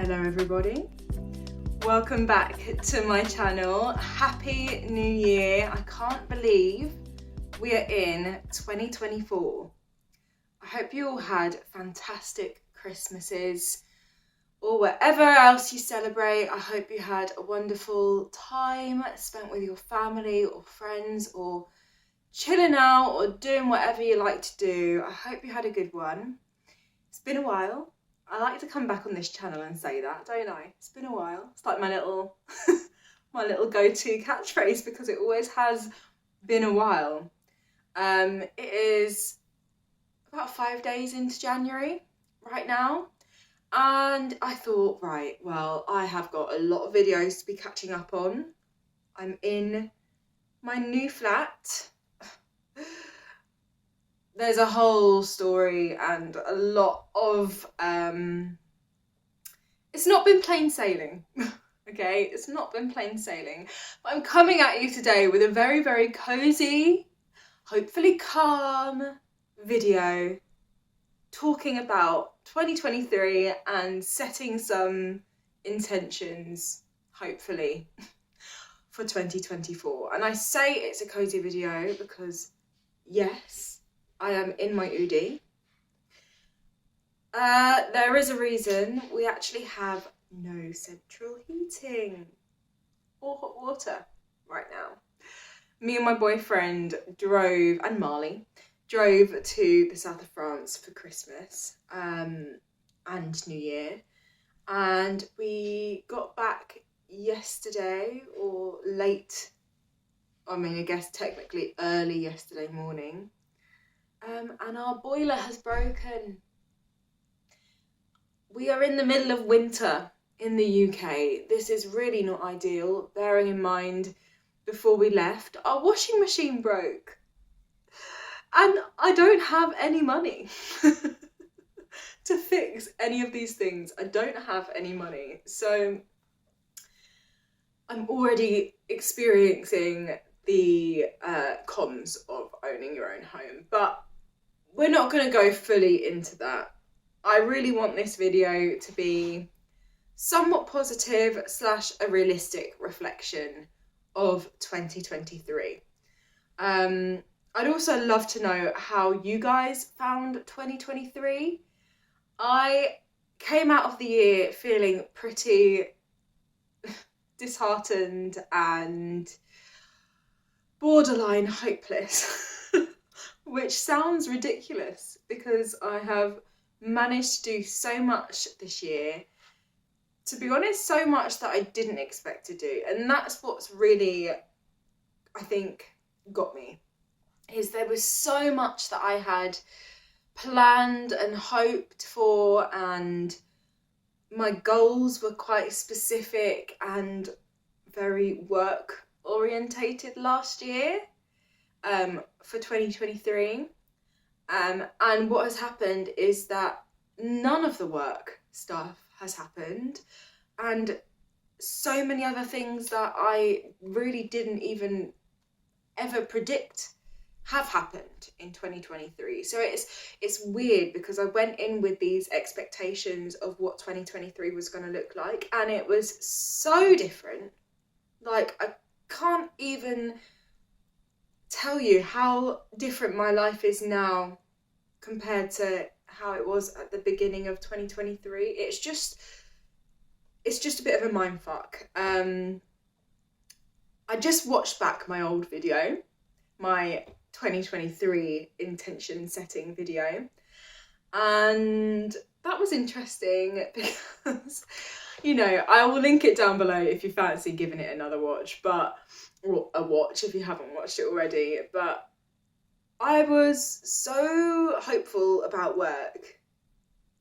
Hello everybody, welcome back to my channel. Happy New Year. I can't believe we are in 2024. I hope you all had fantastic Christmases or whatever else you celebrate. I hope you had a wonderful time spent with your family or friends or chilling out or doing whatever you like to do. I hope you had a good one. It's been a while. I like to come back on this channel and say that, don't I? It's been a while. It's like my little my little go-to catchphrase because it always has been a while. It is about 5 days into January right now, and I thought, right, well, I have got a lot of videos to be catching up on. I'm in my new flat. There's a whole story and a lot of, it's not been plain sailing, okay? It's not been plain sailing. But I'm coming at you today with a very, very cozy, hopefully calm video talking about 2023 and setting some intentions, hopefully, for 2024. And I say it's a cozy video because, yes, I am in my Oodie. There is a reason. We actually have no central heating or hot water right now. Me and my boyfriend drove, and Marley, drove to the south of France for Christmas and New Year. And we got back yesterday, or late, I mean, I guess technically early yesterday morning. And our boiler has broken. We are in the middle of winter in the UK. This is really not ideal, bearing in mind before we left, our washing machine broke. And I don't have any money to fix any of these things. I don't have any money. So I'm already experiencing the cons of owning your own home. But we're not going to go fully into that. I really want this video to be somewhat positive / a realistic reflection of 2023. I'd also love to know how you guys found 2023. I came out of the year feeling pretty disheartened and borderline hopeless. Which sounds ridiculous because I have managed to do so much this year. To be honest, so much that I didn't expect to do. And that's what's really, I think, got me. Is there was so much that I had planned and hoped for, and my goals were quite specific and very work orientated last year. For 2023, and what has happened is that none of the work stuff has happened, and so many other things that I really didn't even ever predict have happened in 2023. So it's weird because I went in with these expectations of what 2023 was going to look like, and it was so different. Like, I can't even tell you how different my life is now compared to how it was at the beginning of 2023. It's just a bit of a mindfuck. I just watched back my old video, my 2023 intention setting video, and that was interesting because, you know, I will link it down below if you fancy giving it another watch, or a watch if you haven't watched it already. But I was so hopeful about work,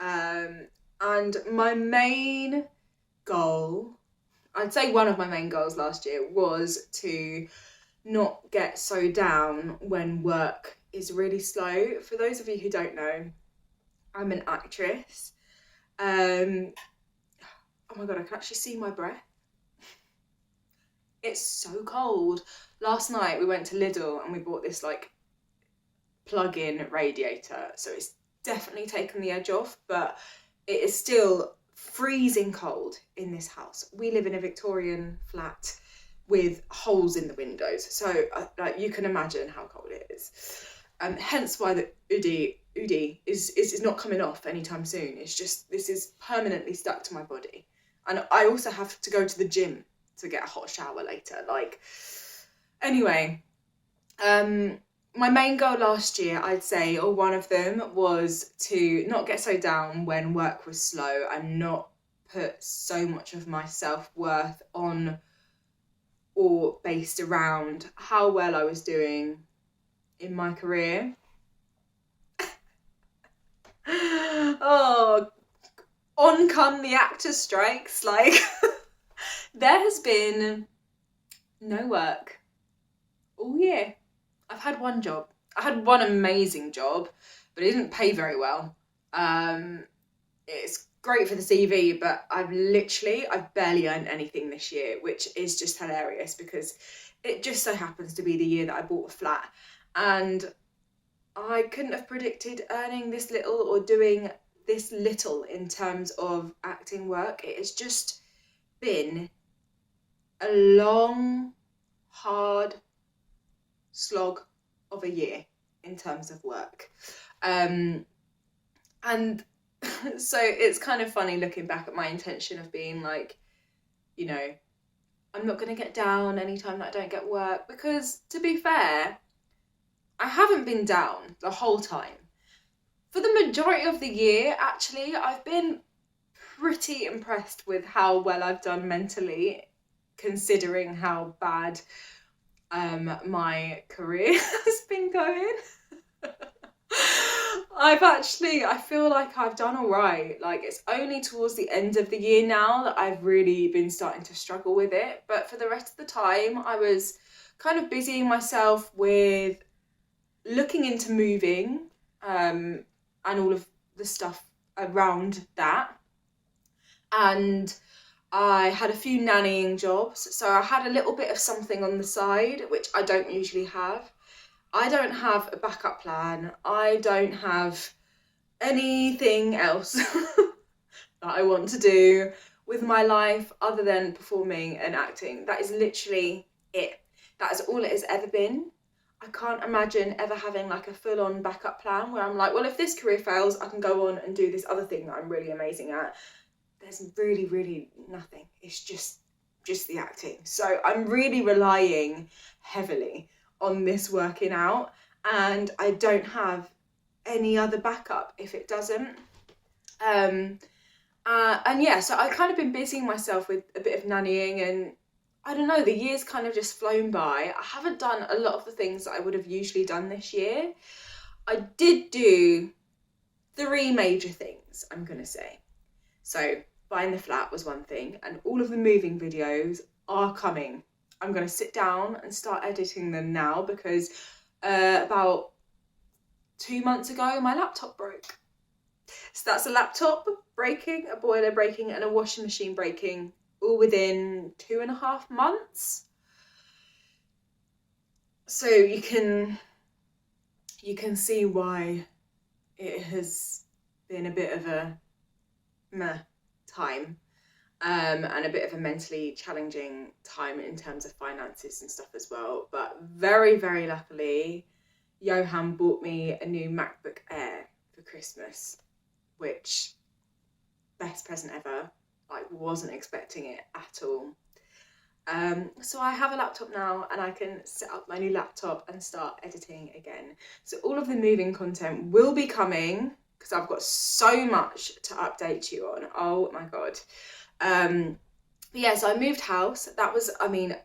and my main goal, I'd say one of my main goals last year, was to not get so down when work is really slow. For those of you who don't know, I'm an actress. Oh my god, I can actually see my breath. It's so cold. Last night we went to Lidl and we bought this like plug-in radiator, so it's definitely taken the edge off, but it is still freezing cold in this house. We live in a Victorian flat with holes in the windows, so like you can imagine how cold it is. Hence why the hoodie is not coming off anytime soon. It's just, this is permanently stuck to my body. And I also have to go to the gym to get a hot shower later. Like, anyway, my main goal last year, I'd say, or one of them, was to not get so down when work was slow and not put so much of my self-worth on or based around how well I was doing in my career. Oh, on come the actors' strikes. Like, there has been no work all year. I've had one job. I had one amazing job, but it didn't pay very well. It's great for the CV, but I've barely earned anything this year, which is just hilarious because it just so happens to be the year that I bought a flat, and I couldn't have predicted earning this little or doing this little in terms of acting work. It has just been a long, hard slog of a year in terms of work. And so it's kind of funny looking back at my intention of being like, you know, I'm not going to get down anytime that I don't get work, because to be fair, I haven't been down the whole time. For the majority of the year, actually, I've been pretty impressed with how well I've done mentally, considering how bad my career has been going. I feel like I've done all right. Like, it's only towards the end of the year now that I've really been starting to struggle with it. But for the rest of the time, I was kind of busying myself with looking into moving, and all of the stuff around that. And I had a few nannying jobs, so I had a little bit of something on the side, which I don't usually have. I don't have a backup plan. I don't have anything else that I want to do with my life other than performing and acting. That is literally it. That is all it has ever been. I can't imagine ever having like a full-on backup plan where I'm like, well, if this career fails, I can go on and do this other thing that I'm really amazing at. There's really, really nothing. It's just the acting. So I'm really relying heavily on this working out, and I don't have any other backup if it doesn't. And yeah, so I've kind of been busying myself with a bit of nannying, and I don't know, the year's kind of just flown by. I haven't done a lot of the things that I would have usually done this year. I did do 3 major things, I'm gonna say. So buying the flat was one thing, and all of the moving videos are coming. I'm going to sit down and start editing them now because about 2 months ago my laptop broke. So that's a laptop breaking, a boiler breaking, and a washing machine breaking, all within 2.5 months. So you can see why it has been a bit of a meh time, and a bit of a mentally challenging time in terms of finances and stuff as well. But very, very luckily, Johan bought me a new MacBook Air for Christmas, which, best present ever. I wasn't expecting it at all. So I have a laptop now, and I can set up my new laptop and start editing again. So all of the moving content will be coming, because I've got so much to update you on. Oh my God. But yeah, so I moved house. That was, I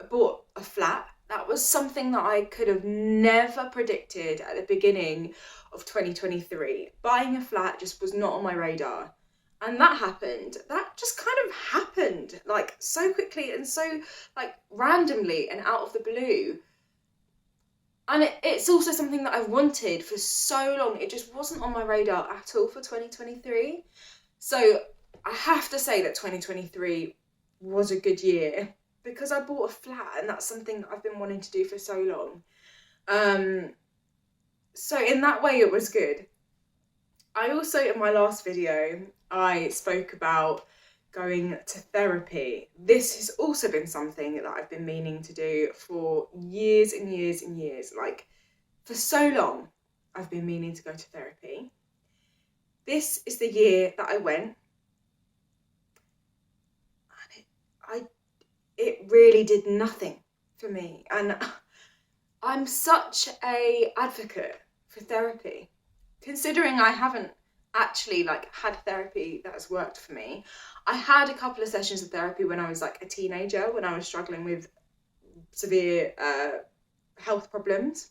bought a flat. That was something that I could have never predicted at the beginning of 2023. Buying a flat just was not on my radar. And that happened. That just kind of happened, like, so quickly and so, like, randomly and out of the blue. And it's also something that I've wanted for so long. It just wasn't on my radar at all for 2023. So I have to say that 2023 was a good year because I bought a flat, and that's something that I've been wanting to do for so long. So in that way, it was good. I also, in my last video, I spoke about going to therapy. This has also been something that I've been meaning to do for years and years and years. Like, for so long, I've been meaning to go to therapy. This is the year that I went, and it really did nothing for me. And I'm such a advocate for therapy, considering I haven't actually had therapy that has worked for me. I had a couple of sessions of therapy when I was like a teenager, when I was struggling with severe health problems.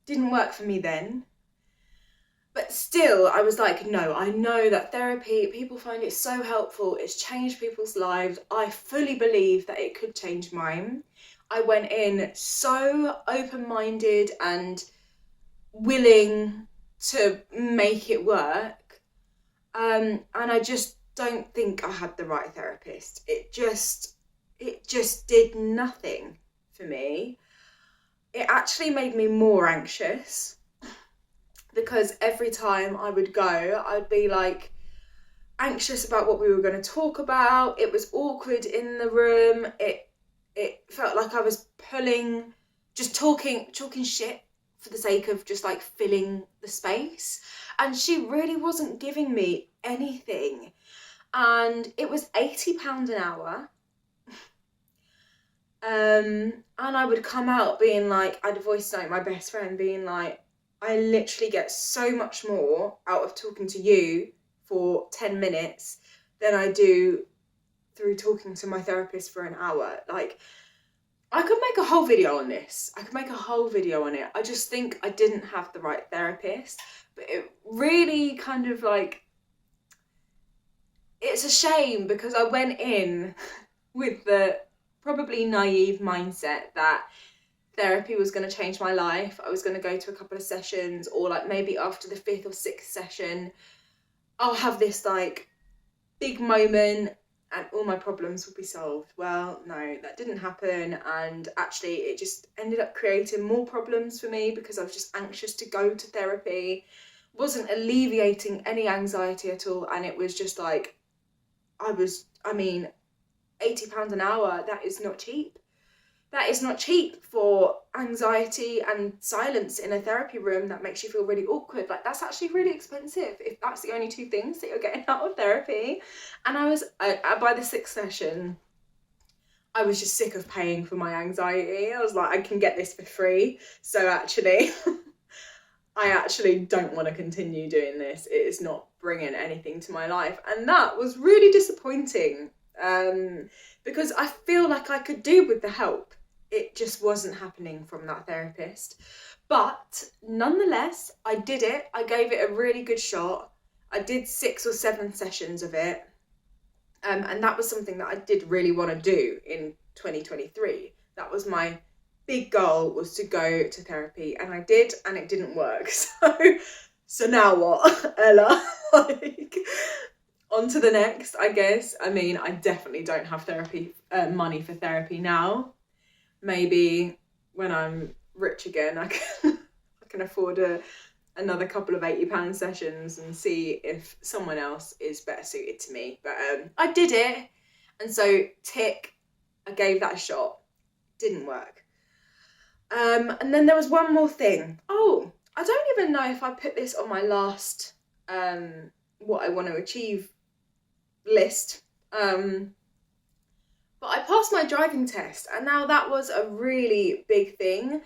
Didn't work for me then. But still, I was like, no, I know that therapy, people find it so helpful. It's changed people's lives. I fully believe that it could change mine. I went in so open-minded and willing to make it work. And I just don't think I had the right therapist. It just did nothing for me. It actually made me more anxious, because every time I would go, I'd be like anxious about what we were going to talk about. It was awkward in the room. It felt like I was just talking shit for the sake of just like filling the space. And she really wasn't giving me anything. And it was £80 an hour. And I would come out being like, I'd voice note my best friend being like, I literally get so much more out of talking to you for 10 minutes than I do through talking to my therapist for an hour. Like, I could make a whole video on this. I just think I didn't have the right therapist. But it really kind of like, it's a shame, because I went in with the probably naive mindset that therapy was going to change my life. I was going to go to a couple of sessions, or like maybe after the 5th or 6th session, I'll have this like big moment and all my problems will be solved. Well, no, that didn't happen. And actually it just ended up creating more problems for me, because I was just anxious to go to therapy. Wasn't alleviating any anxiety at all. And it was just like, £80 an hour, that is not cheap. That is not cheap for anxiety and silence in a therapy room that makes you feel really awkward. Like, that's actually really expensive if that's the only 2 things that you're getting out of therapy. And by the 6th session, I was just sick of paying for my anxiety. I was like, I can get this for free. So actually, I actually don't want to continue doing this. It is not bringing anything to my life. And that was really disappointing, because I feel like I could do with the help. It just wasn't happening from that therapist. But nonetheless, I did it. I gave it a really good shot. I did 6 or 7 sessions of it. And that was something that I did really want to do in 2023. That was my big goal, was to go to therapy. And I did, and it didn't work. So now what, Ella? Like, on to the next, I guess. I mean, I definitely don't have money for therapy now. Maybe when I'm rich again, I can afford another couple of £80 sessions and see if someone else is better suited to me. But I did it, and so tick, I gave that a shot. Didn't work. And then there was one more thing. Oh, I don't even know if I put this on my last what I want to achieve list. But I passed my driving test, and now that was a really big thing.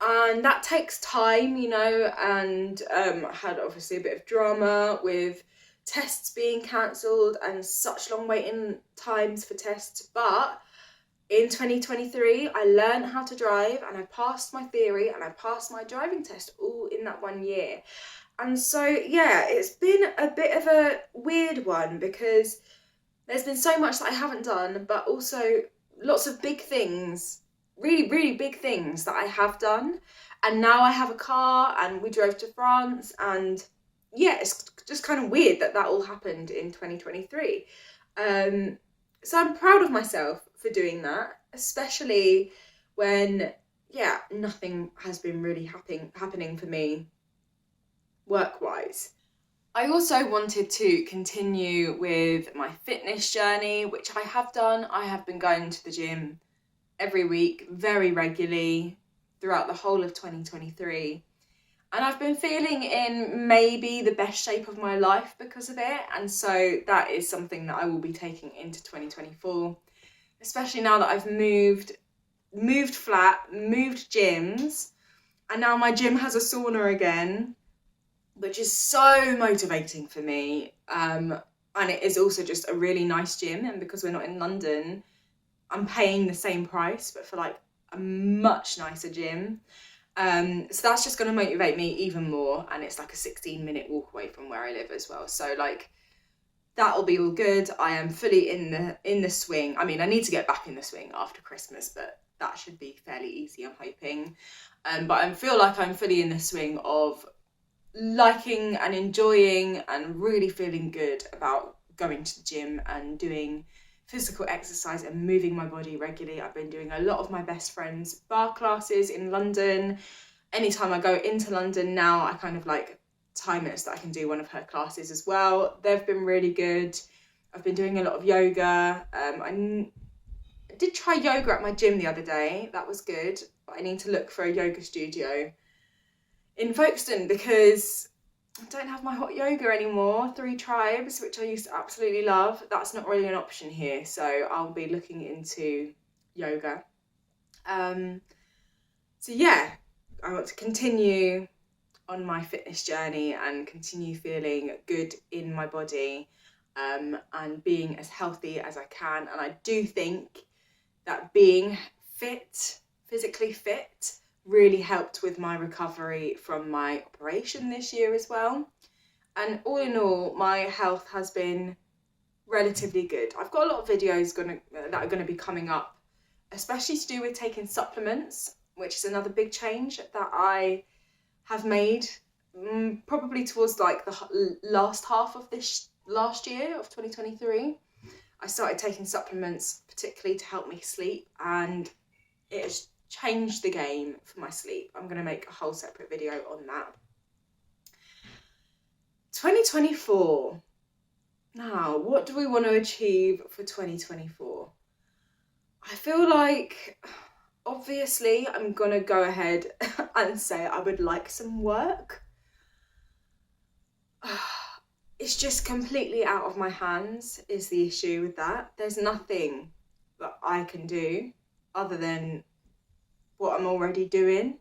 And that takes time, you know, and I had obviously a bit of drama with tests being cancelled and such long waiting times for tests. But in 2023, I learned how to drive, and I passed my theory and I passed my driving test all in that 1 year. And so, yeah, it's been a bit of a weird one, because there's been so much that I haven't done, but also lots of big things, really, really big things that I have done. And now I have a car, and we drove to France, and yeah, it's just kind of weird that all happened in 2023. So I'm proud of myself for doing that, especially when, yeah, nothing has been really happening for me work-wise. I also wanted to continue with my fitness journey, which I have done. I have been going to the gym every week, very regularly, throughout the whole of 2023. And I've been feeling in maybe the best shape of my life because of it. And so that is something that I will be taking into 2024, especially now that I've moved flat, moved gyms, and now my gym has a sauna again, which is so motivating for me. And it is also just a really nice gym. And because we're not in London, I'm paying the same price, but for like a much nicer gym. So that's just going to motivate me even more, and it's like a 16-minute walk away from where I live as well. So like that'll be all good. I am fully in the swing. I mean, I need to get back in the swing after Christmas, but that should be fairly easy, I'm hoping. But I feel like I'm fully in the swing of liking and enjoying and really feeling good about going to the gym and doing physical exercise and moving my body regularly. I've been doing a lot of my best friends' bar classes in London. Anytime I go into London now, I kind of like time it so that I can do one of her classes as well. They've been really good. I've been doing a lot of yoga. I did try yoga at my gym the other day. That was good, but I need to look for a yoga studio in Folkestone because I don't have my hot yoga anymore. 3 Tribes, which I used to absolutely love, that's not really an option here, so I'll be looking into yoga. So yeah, I want to continue on my fitness journey and continue feeling good in my body, and being as healthy as I can. And I do think that being fit, physically fit, really helped with my recovery from my operation this year as well. And all in all, my health has been relatively good. I've got a lot of videos that are going to be coming up, especially to do with taking supplements, which is another big change that I have made, probably towards like the last half of this last year of 2023. I started taking supplements particularly to help me sleep, and it has changed the game for my sleep. I'm going to make a whole separate video on that. 2024. Now, what do we want to achieve for 2024? I feel like, obviously, I'm going to go ahead and say I would like some work. It's just completely out of my hands is the issue with that. There's nothing that I can do other than what I'm already doing.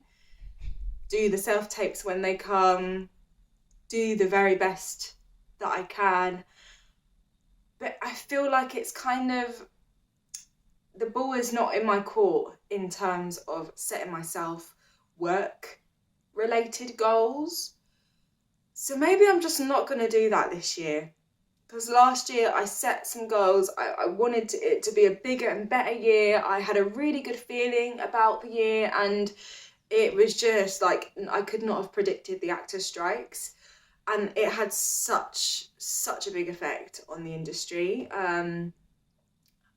Do the self-tapes when they come, do the very best that I can. But I feel like it's kind of, the ball is not in my court in terms of setting myself work-related goals. So maybe I'm just not going to do that this year. Because last year I set some goals. I wanted it to be a bigger and better year. I had a really good feeling about the year, and it was just like, I could not have predicted the actors' strikes, and it had such a big effect on the industry. And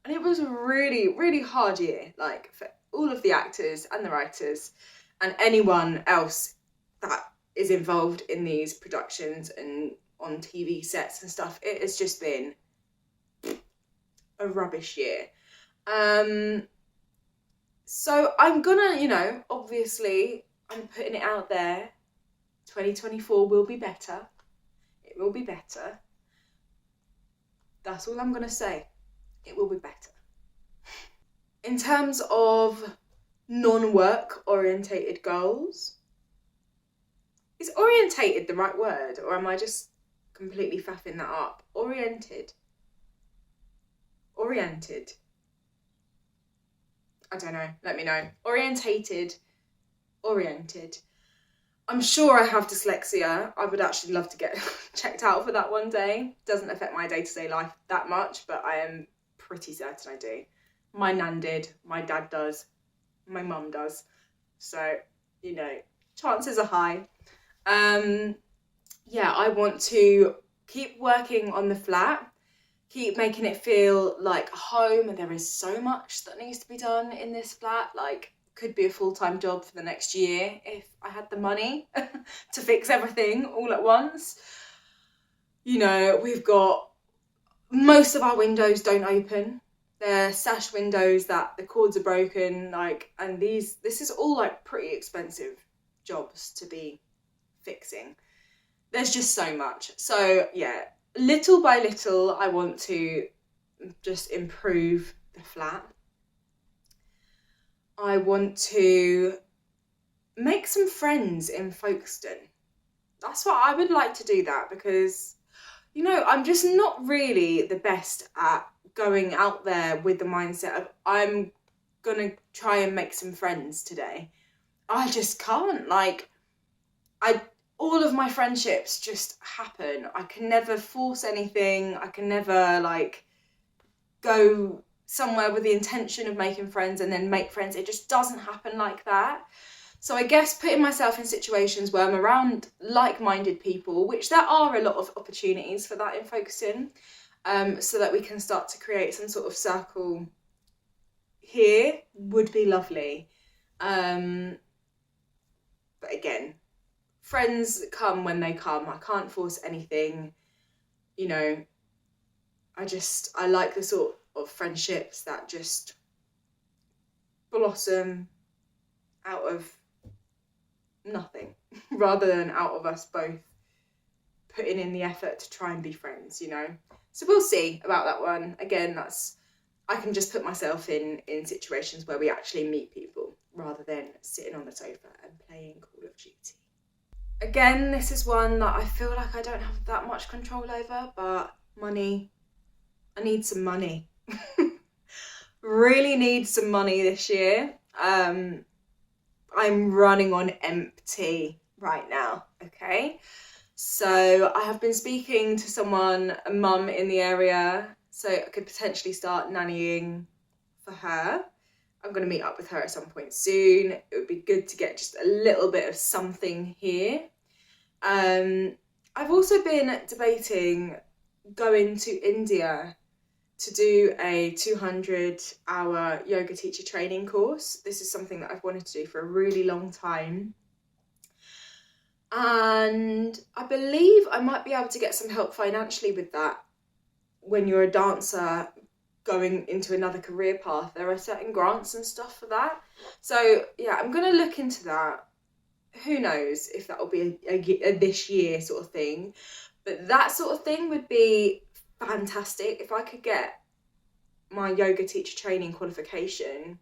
it was a really, really hard year, like for all of the actors and the writers and anyone else that is involved in these productions and on TV sets and stuff. It has just been a rubbish year. So I'm gonna, obviously I'm putting it out there. 2024 will be better. It will be better. That's all I'm gonna say. It will be better. In terms of non-work orientated goals, is orientated the right word, or am I just completely faffing that up? Oriented. I don't know. Let me know. Orientated. I'm sure I have dyslexia. I would actually love to get checked out for that one day. Doesn't affect my day-to-day life that much, but I am pretty certain I do. My nan did. My dad does. My mum does. So, chances are high. Yeah, I want to keep working on the flat, keep making it feel like home, and there is so much that needs to be done in this flat, like could be a full-time job for the next year if I had the money to fix everything all at once. You know, we've got, most of our windows don't open. They're sash windows that the cords are broken, like, and this is all like pretty expensive jobs to be fixing. There's just so much. So yeah, little by little, I want to just improve the flat. I want to make some friends in Folkestone. That's what I would like to do, that, because, you know, I'm just not really the best at going out there with the mindset of I'm gonna try and make some friends today. I just can't. Like, all of my friendships just happen. I can never force anything. I can never like go somewhere with the intention of making friends and then make friends. It just doesn't happen like that. So I guess putting myself in situations where I'm around like-minded people, which there are a lot of opportunities for that in Folkestone, so that we can start to create some sort of circle here, would be lovely. But again, friends come when they come. I can't force anything, you know. I like the sort of friendships that just blossom out of nothing rather than out of us both putting in the effort to try and be friends, you know. So we'll see about that one. Again, I can just put myself in situations where we actually meet people rather than sitting on the sofa and playing Call of Duty. Again, this is one that I feel like I don't have that much control over, but money. I need some money. Really need some money this year. I'm running on empty right now, okay? So I have been speaking to someone, a mum in the area, so I could potentially start nannying for her. I'm going to meet up with her at some point soon. It would be good to get just a little bit of something here. I've also been debating going to India to do a 200-hour yoga teacher training course. This is something that I've wanted to do for a really long time. And I believe I might be able to get some help financially with that. When you're a dancer going into another career path, there are certain grants and stuff for that. So yeah, I'm going to look into that. Who knows if that will be a this year sort of thing. But that sort of thing would be fantastic if I could get my yoga teacher training qualification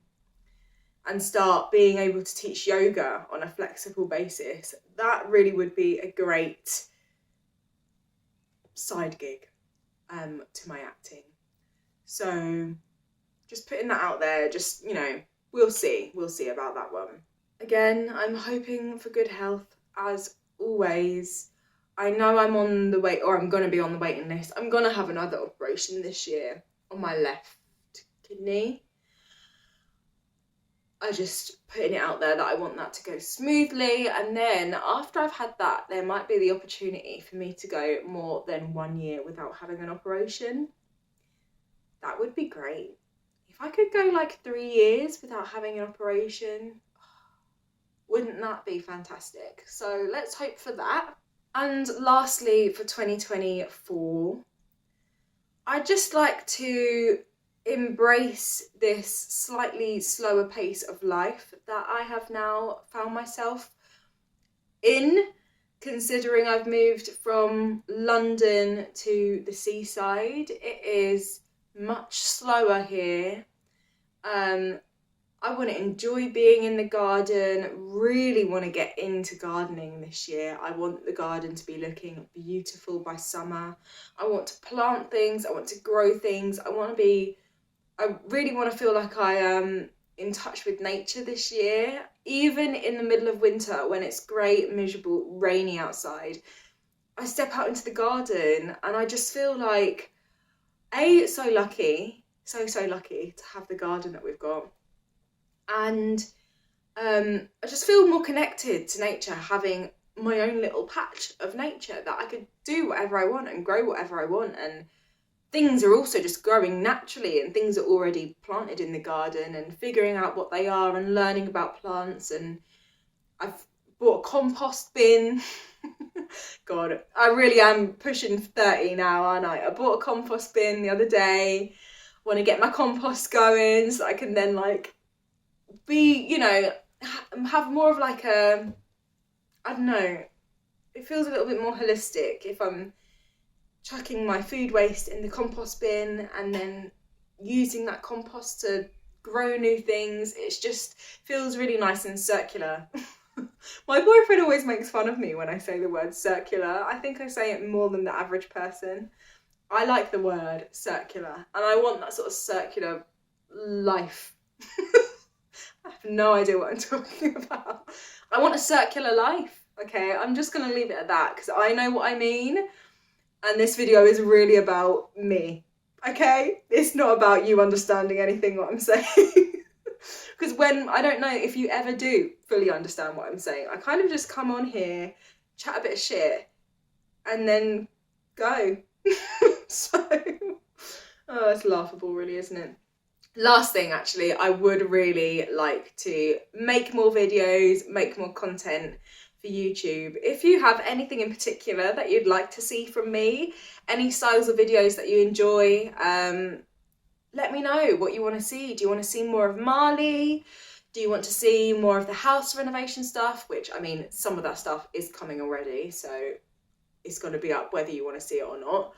and start being able to teach yoga on a flexible basis. That really would be a great side gig to my acting. So just putting that out there, just, you know, we'll see about that one. Again, I'm hoping for good health as always. I know I'm on the wait, or I'm going to be on the waiting list. I'm going to have another operation this year on my left kidney. I just putting it out there that I want that to go smoothly, and then after I've had that, there might be the opportunity for me to go more than 1 year without having an operation. That would be great. If I could go like 3 years without having an operation, wouldn't that be fantastic? So let's hope for that. And lastly, for 2024, I'd just like to embrace this slightly slower pace of life that I have now found myself in, considering I've moved from London to the seaside. It is much slower here. I want to enjoy being in the garden, really want to get into gardening this year. I want the garden to be looking beautiful by summer. I want to plant things, I want to grow things, I really want to feel like I am in touch with nature this year. Even in the middle of winter when it's grey, miserable, rainy outside, I step out into the garden and I just feel like, so lucky to have the garden that we've got. And I just feel more connected to nature, having my own little patch of nature that I could do whatever I want and grow whatever I want. And things are also just growing naturally, and things are already planted in the garden, and figuring out what they are and learning about plants. And I've bought a compost bin. God, I really am pushing 30 now, aren't I? I bought a compost bin the other day. Want to get my compost going so I can then like be, you know, have more of like a, I don't know, it feels a little bit more holistic if I'm chucking my food waste in the compost bin and then using that compost to grow new things. It just feels really nice and circular. My boyfriend always makes fun of me when I say the word circular. I think I say it more than the average person. I like the word circular, and I want that sort of circular life. I have no idea what I'm talking about. I want a circular life, okay? I'm just going to leave it at that because I know what I mean. And this video is really about me, okay? It's not about you understanding anything what I'm saying. Because when, I don't know if you ever do fully understand what I'm saying, I kind of just come on here, chat a bit of shit, and then go. So, oh, it's laughable really, isn't it? Last thing, actually, I would really like to make more videos, make more content for YouTube. If you have anything in particular that you'd like to see from me, any styles of videos that you enjoy, let me know what you want to see. Do you want to see more of Marley? Do you want to see more of the house renovation stuff? Which, I mean, some of that stuff is coming already, so it's going to be up whether you want to see it or not.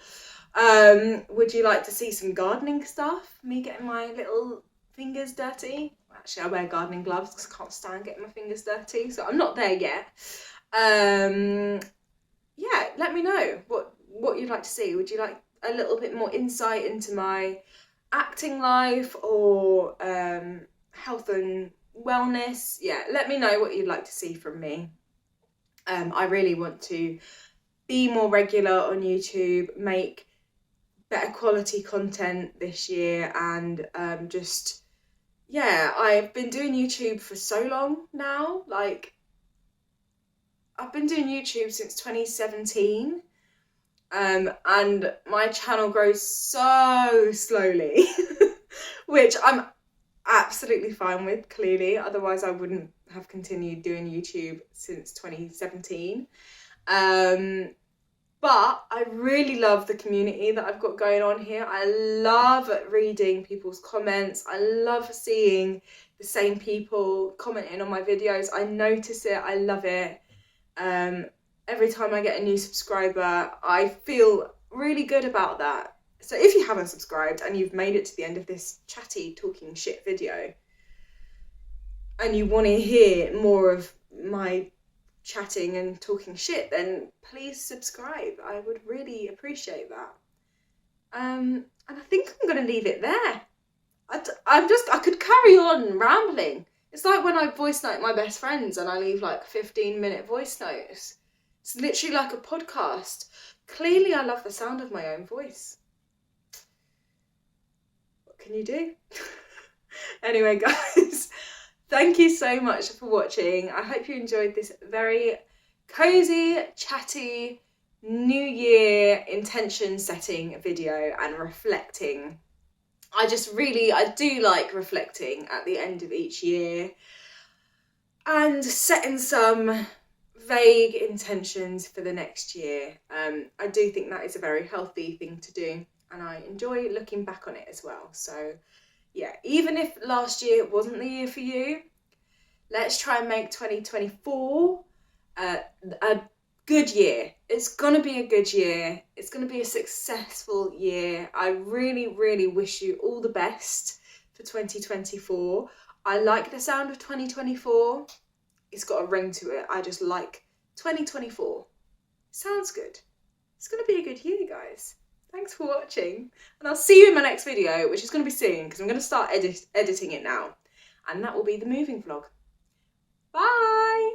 Would you like to see some gardening stuff? Me getting my little fingers dirty? Actually, I wear gardening gloves because I can't stand getting my fingers dirty, so I'm not there yet. Yeah, let me know what you'd like to see. Would you like a little bit more insight into my acting life or health and wellness? Yeah, let me know what you'd like to see from me. I really want to be more regular on YouTube, make better quality content this year, and just, yeah, I've been doing YouTube for so long now. Like, I've been doing YouTube since 2017, and my channel grows so slowly, which I'm absolutely fine with, clearly, otherwise I wouldn't have continued doing YouTube since 2017. But I really love the community that I've got going on here. I love reading people's comments. I love seeing the same people commenting on my videos. I notice it, I love it. Every time I get a new subscriber, I feel really good about that. So if you haven't subscribed and you've made it to the end of this chatty talking shit video and you want to hear more of my chatting and talking shit, then please subscribe. I would really appreciate that. And I think I'm going to leave it there. I could carry on rambling. It's like when I voice note my best friends and I leave like 15-minute voice notes. It's literally like a podcast. Clearly I love the sound of my own voice. What can you do? Anyway, guys, thank you so much for watching. I hope you enjoyed this very cozy, chatty, New Year intention setting video and reflecting. I do like reflecting at the end of each year and setting some vague intentions for the next year. I do think that is a very healthy thing to do, and I enjoy looking back on it as well. So yeah, even if last year wasn't the year for you, let's try and make 2024 a good year. It's gonna be a good year. It's gonna be a successful year. I really, really wish you all the best for 2024. I like the sound of 2024. It's got a ring to it. I just like 2024. Sounds good. It's gonna be a good year, guys. Thanks for watching, and I'll see you in my next video, which is going to be soon because I'm going to start editing it now, and that will be the moving vlog. Bye!